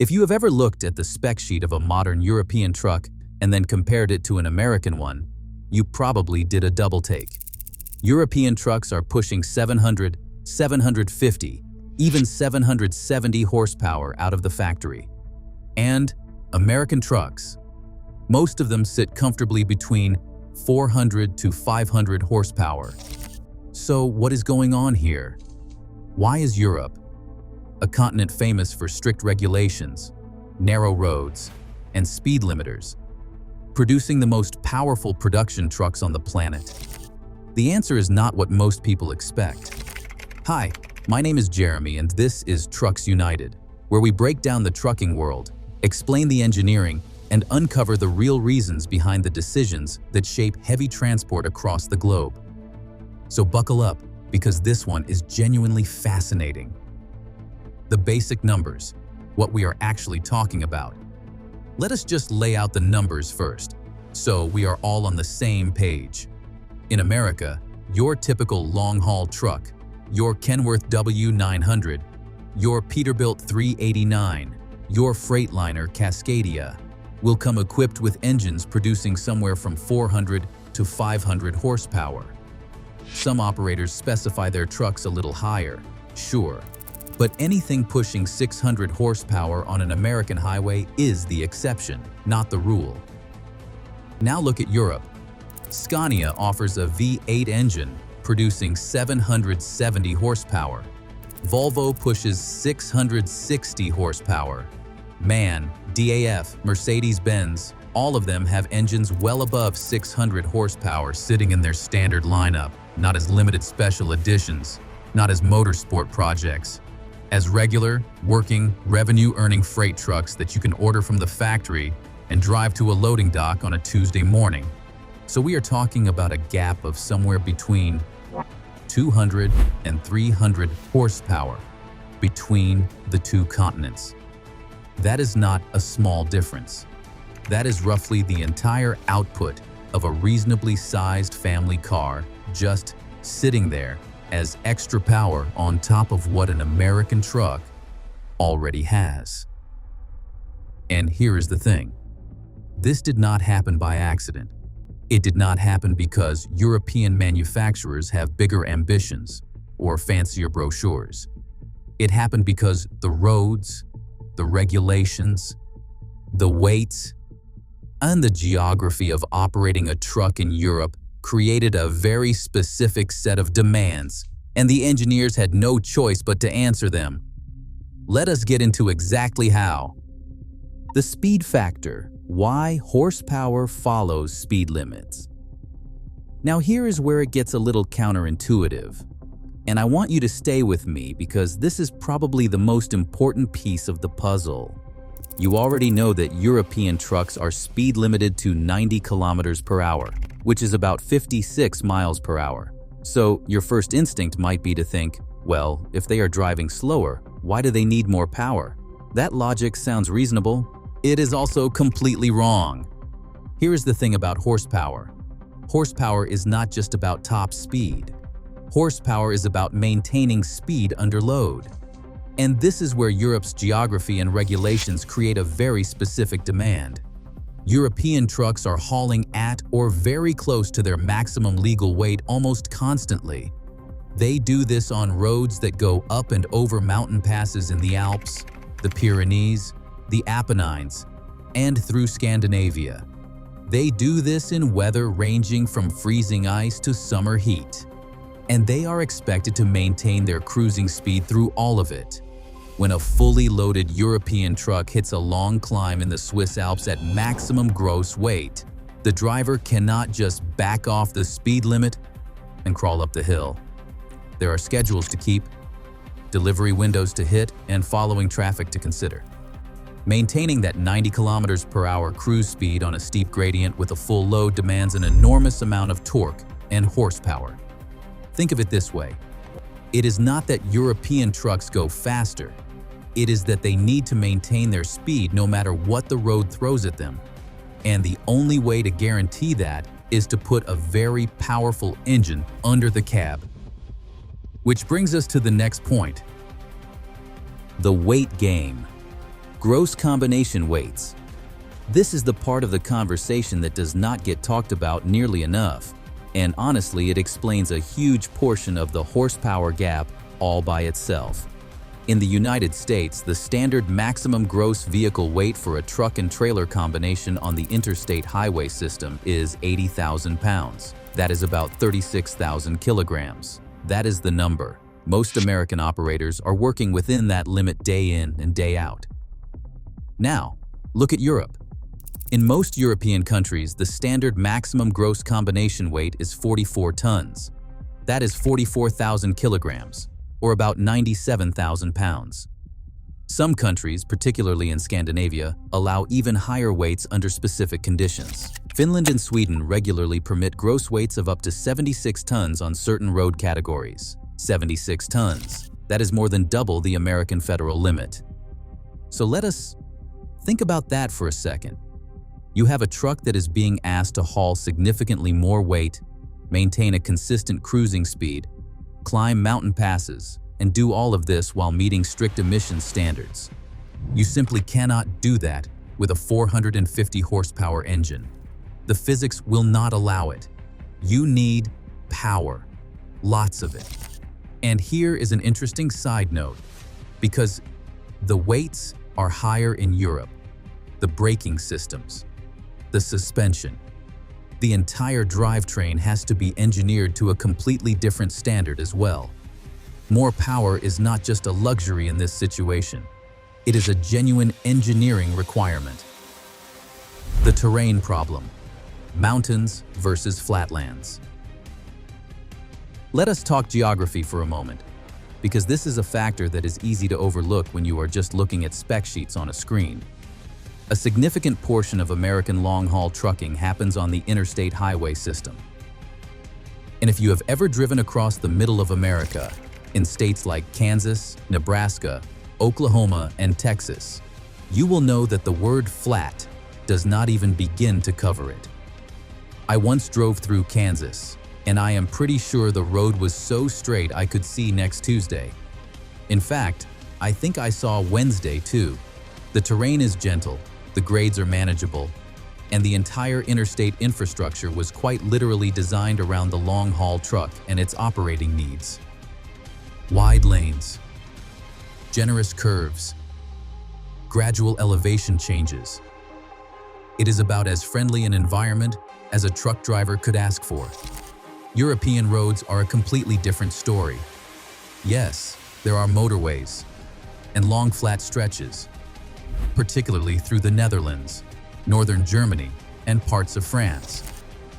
If you have ever looked at the spec sheet of a modern European truck and then compared it to an American one, you probably did a double take. European trucks are pushing 700, 750, even 770 horsepower out of the factory. And American trucks, most of them sit comfortably between 400 to 500 horsepower. So what is going on here? Why is Europe, a continent famous for strict regulations, narrow roads, and speed limiters, producing the most powerful production trucks on the planet? The answer is not what most people expect. Hi, my name is Jeremy and this is Trucks United, where we break down the trucking world, explain the engineering, and uncover the real reasons behind the decisions that shape heavy transport across the globe. So buckle up, because this one is genuinely fascinating. The basic numbers, what we are actually talking about. Let us just lay out the numbers first, so we are all on the same page. In America, your typical long-haul truck, your Kenworth W900, your Peterbilt 389, your Freightliner Cascadia, will come equipped with engines producing somewhere from 400 to 500 horsepower. Some operators specify their trucks a little higher, sure, but anything pushing 600 horsepower on an American highway is the exception, not the rule. Now look at Europe. Scania offers a V8 engine producing 770 horsepower. Volvo pushes 660 horsepower. MAN, DAF, Mercedes-Benz, all of them have engines well above 600 horsepower sitting in their standard lineup, not as limited special editions, not as motorsport projects, as regular, working, revenue-earning freight trucks that you can order from the factory and drive to a loading dock on a Tuesday morning. So we are talking about a gap of somewhere between 200 and 300 horsepower between the two continents. That is not a small difference. That is roughly the entire output of a reasonably sized family car just sitting there as extra power on top of what an American truck already has. And here is the thing. This did not happen by accident. It did not happen because European manufacturers have bigger ambitions or fancier brochures. It happened because the roads, the regulations, the weights, and the geography of operating a truck in Europe created a very specific set of demands, and the engineers had no choice but to answer them. Let us get into exactly how. The speed factor. Why horsepower follows speed limits. Now here is where it gets a little counterintuitive, and I want you to stay with me because this is probably the most important piece of the puzzle. You already know that European trucks are speed limited to 90 kilometers per hour, which is about 56 miles per hour. So your first instinct might be to think, well, if they are driving slower, why do they need more power? That logic sounds reasonable. It is also completely wrong. Here is the thing about horsepower. Horsepower is not just about top speed. Horsepower is about maintaining speed under load. And this is where Europe's geography and regulations create a very specific demand. European trucks are hauling at or very close to their maximum legal weight almost constantly. They do this on roads that go up and over mountain passes in the Alps, the Pyrenees, the Apennines, and through Scandinavia. They do this in weather ranging from freezing ice to summer heat. And they are expected to maintain their cruising speed through all of it. When a fully loaded European truck hits a long climb in the Swiss Alps at maximum gross weight, the driver cannot just back off the speed limit and crawl up the hill. There are schedules to keep, delivery windows to hit, and following traffic to consider. Maintaining that 90 kilometers per hour cruise speed on a steep gradient with a full load demands an enormous amount of torque and horsepower. Think of it this way. It is not that European trucks go faster. It is that they need to maintain their speed no matter what the road throws at them. And the only way to guarantee that is to put a very powerful engine under the cab. Which brings us to the next point. The weight game. Gross combination weights. This is the part of the conversation that does not get talked about nearly enough, and honestly, it explains a huge portion of the horsepower gap all by itself. In the United States, the standard maximum gross vehicle weight for a truck and trailer combination on the interstate highway system is 80,000 pounds. That is about 36,000 kilograms. That is the number. Most American operators are working within that limit day in and day out. Now, look at Europe. In most European countries, the standard maximum gross combination weight is 44 tons. That is 44,000 kilograms, or about 97,000 pounds. Some countries, particularly in Scandinavia, allow even higher weights under specific conditions. Finland and Sweden regularly permit gross weights of up to 76 tons on certain road categories. 76 tons. That is more than double the American federal limit. So let us think about that for a second. You have a truck that is being asked to haul significantly more weight, maintain a consistent cruising speed, climb mountain passes, and do all of this while meeting strict emission standards. You simply cannot do that with a 450 horsepower engine. The physics will not allow it. You need power, lots of it. And here is an interesting side note, because the weights are higher in Europe. The braking systems, the suspension, the entire drivetrain has to be engineered to a completely different standard as well. More power is not just a luxury in this situation. It is a genuine engineering requirement. The terrain problem. Mountains versus flatlands. Let us talk geography for a moment, because this is a factor that is easy to overlook when you are just looking at spec sheets on a screen. A significant portion of American long-haul trucking happens on the interstate highway system. And if you have ever driven across the middle of America, in states like Kansas, Nebraska, Oklahoma, and Texas, you will know that the word flat does not even begin to cover it. I once drove through Kansas, and I am pretty sure the road was so straight I could see next Tuesday. In fact, I think I saw Wednesday too. The terrain is gentle, the grades are manageable, and the entire interstate infrastructure was quite literally designed around the long-haul truck and its operating needs. Wide lanes, generous curves, gradual elevation changes. It is about as friendly an environment as a truck driver could ask for. European roads are a completely different story. Yes, there are motorways and long flat stretches, particularly through the Netherlands, northern Germany, and parts of France.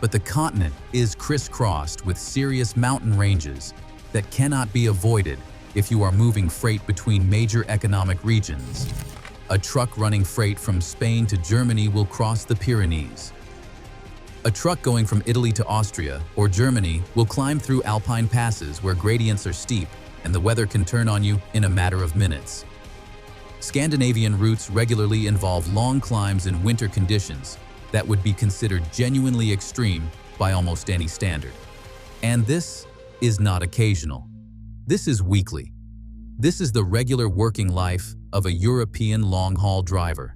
But the continent is crisscrossed with serious mountain ranges that cannot be avoided if you are moving freight between major economic regions. A truck running freight from Spain to Germany will cross the Pyrenees. A truck going from Italy to Austria or Germany will climb through alpine passes where gradients are steep and the weather can turn on you in a matter of minutes. Scandinavian routes regularly involve long climbs in winter conditions that would be considered genuinely extreme by almost any standard. And this is not occasional. This is weekly. This is the regular working life of a European long-haul driver.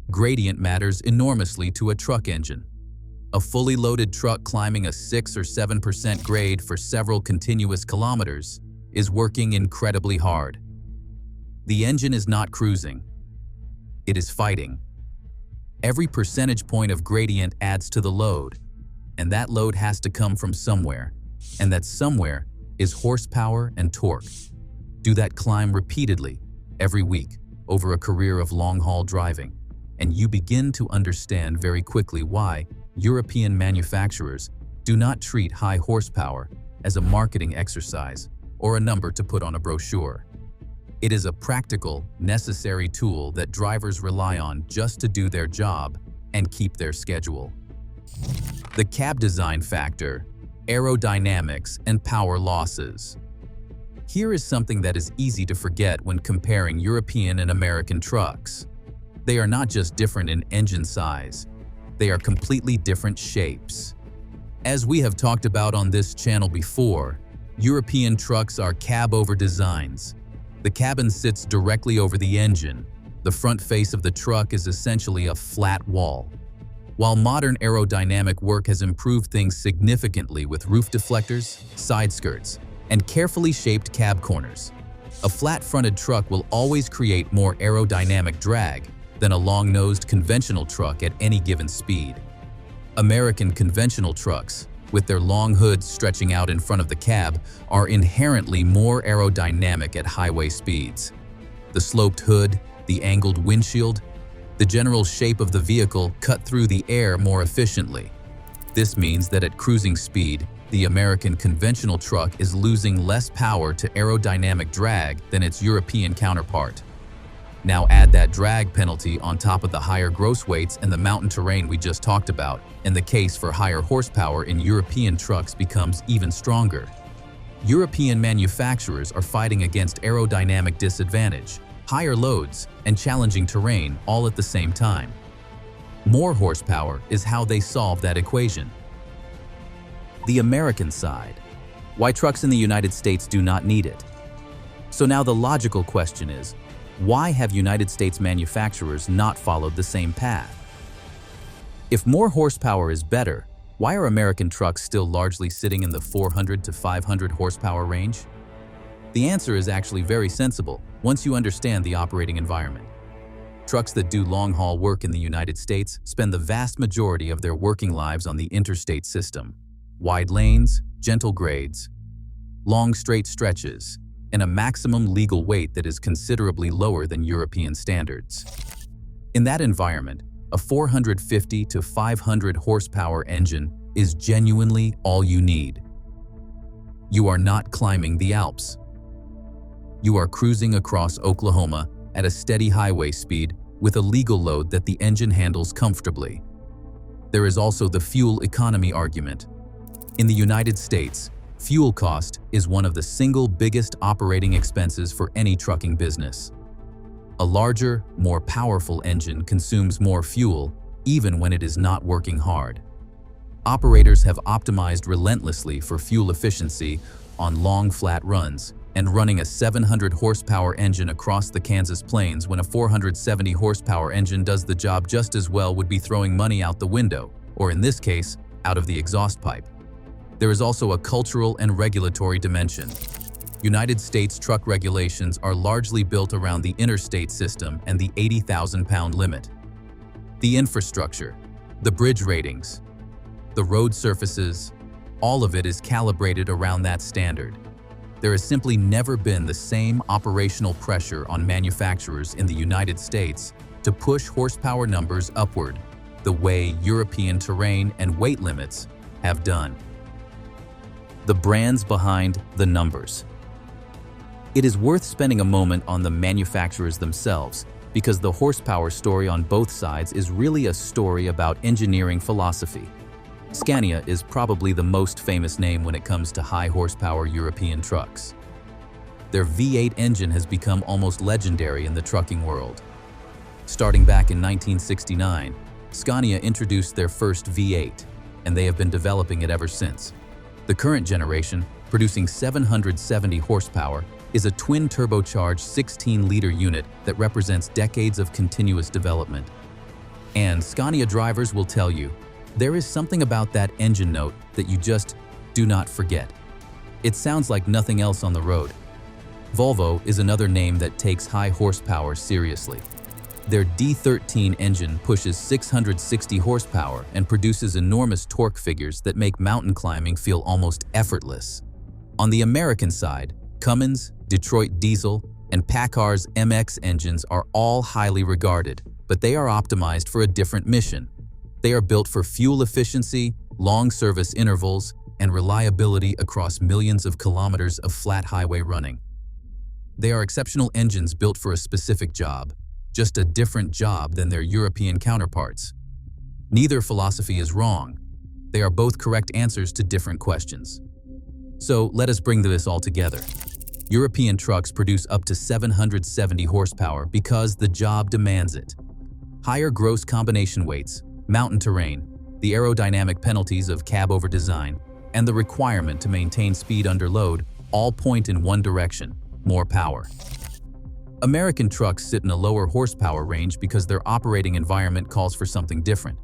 Gradient matters enormously to a truck engine. A fully loaded truck climbing a 6 or 7% grade for several continuous kilometers is working incredibly hard. The engine is not cruising. It is fighting. Every percentage point of gradient adds to the load, and that load has to come from somewhere, and that somewhere is horsepower and torque. Do that climb repeatedly, every week, over a career of long-haul driving, and you begin to understand very quickly why European manufacturers do not treat high horsepower as a marketing exercise or a number to put on a brochure. It is a practical, necessary tool that drivers rely on just to do their job and keep their schedule. The cab design factor, aerodynamics, and power losses. Here is something that is easy to forget when comparing European and American trucks. They are not just different in engine size, they are completely different shapes. As we have talked about on this channel before, European trucks are cab-over designs. The cabin sits directly over the engine, The front face of the truck is essentially a flat wall. While modern aerodynamic work has improved things significantly with roof deflectors, side skirts, and carefully shaped cab corners, a flat-fronted truck will always create more aerodynamic drag than a long-nosed conventional truck at any given speed. American conventional trucks, with their long hoods stretching out in front of the cab, are inherently more aerodynamic at highway speeds. The sloped hood, the angled windshield, the general shape of the vehicle cut through the air more efficiently. This means that at cruising speed, the American conventional truck is losing less power to aerodynamic drag than its European counterpart. Now add that drag penalty on top of the higher gross weights and the mountain terrain we just talked about, and the case for higher horsepower in European trucks becomes even stronger. European manufacturers are fighting against aerodynamic disadvantage, higher loads, and challenging terrain all at the same time. More horsepower is how they solve that equation. The American side. Why trucks in the United States do not need it. So now the logical question is, why have United States manufacturers not followed the same path? If more horsepower is better, why are American trucks still largely sitting in the 400 to 500 horsepower range? The answer is actually very sensible once you understand the operating environment. Trucks that do long-haul work in the United States spend the vast majority of their working lives on the interstate system. Wide lanes, gentle grades, long straight stretches, and a maximum legal weight that is considerably lower than European standards. In that environment, a 450 to 500 horsepower engine is genuinely all you need. You are not climbing the Alps. You are cruising across Oklahoma at a steady highway speed with a legal load that the engine handles comfortably. There is also the fuel economy argument. In the United States, fuel cost is one of the single biggest operating expenses for any trucking business. A larger, more powerful engine consumes more fuel even when it is not working hard. Operators have optimized relentlessly for fuel efficiency on long flat runs, and running a 700 horsepower engine across the Kansas plains when a 470 horsepower engine does the job just as well would be throwing money out the window, or in this case, out of the exhaust pipe. There is also a cultural and regulatory dimension. United States truck regulations are largely built around the interstate system and the 80,000-pound limit. The infrastructure, the bridge ratings, the road surfaces, all of it is calibrated around that standard. There has simply never been the same operational pressure on manufacturers in the United States to push horsepower numbers upward the way European terrain and weight limits have done. The brands behind the numbers. It is worth spending a moment on the manufacturers themselves, because the horsepower story on both sides is really a story about engineering philosophy. Scania is probably the most famous name when it comes to high horsepower European trucks. Their V8 engine has become almost legendary in the trucking world. Starting back in 1969, Scania introduced their first V8, and they have been developing it ever since. The current generation, producing 770 horsepower, is a twin-turbocharged 16-liter unit that represents decades of continuous development. And Scania drivers will tell you, there is something about that engine note that you just do not forget. It sounds like nothing else on the road. Volvo is another name that takes high horsepower seriously. Their D13 engine pushes 660 horsepower and produces enormous torque figures that make mountain climbing feel almost effortless. On the American side, Cummins, Detroit Diesel, and PACCAR's MX engines are all highly regarded, but they are optimized for a different mission. They are built for fuel efficiency, long service intervals, and reliability across millions of kilometers of flat highway running. They are exceptional engines built for a specific job, just a different job than their European counterparts. Neither philosophy is wrong. They are both correct answers to different questions. So let us bring this all together. European trucks produce up to 770 horsepower because the job demands it. Higher gross combination weights, mountain terrain, the aerodynamic penalties of cab over design, and the requirement to maintain speed under load all point in one direction: more power. American trucks sit in a lower horsepower range because their operating environment calls for something different.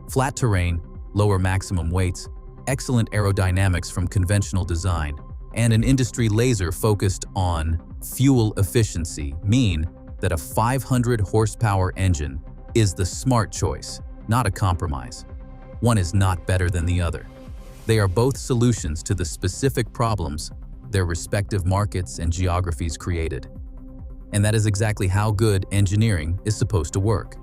Flat terrain, lower maximum weights, excellent aerodynamics from conventional design, and an industry laser focused on fuel efficiency mean that a 500 horsepower engine is the smart choice, not a compromise. One is not better than the other. They are both solutions to the specific problems their respective markets and geographies created. And that is exactly how good engineering is supposed to work.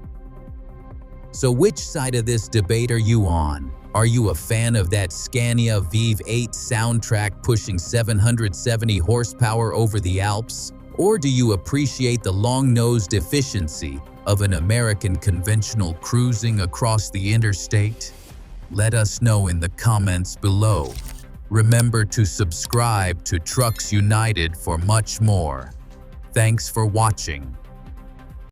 So which side of this debate are you on? Are you a fan of that Scania Vive 8 soundtrack pushing 770 horsepower over the Alps? Or do you appreciate the long-nosed efficiency of an American conventional cruising across the interstate? Let us know in the comments below. Remember to subscribe to Trucks United for much more. Thanks for watching.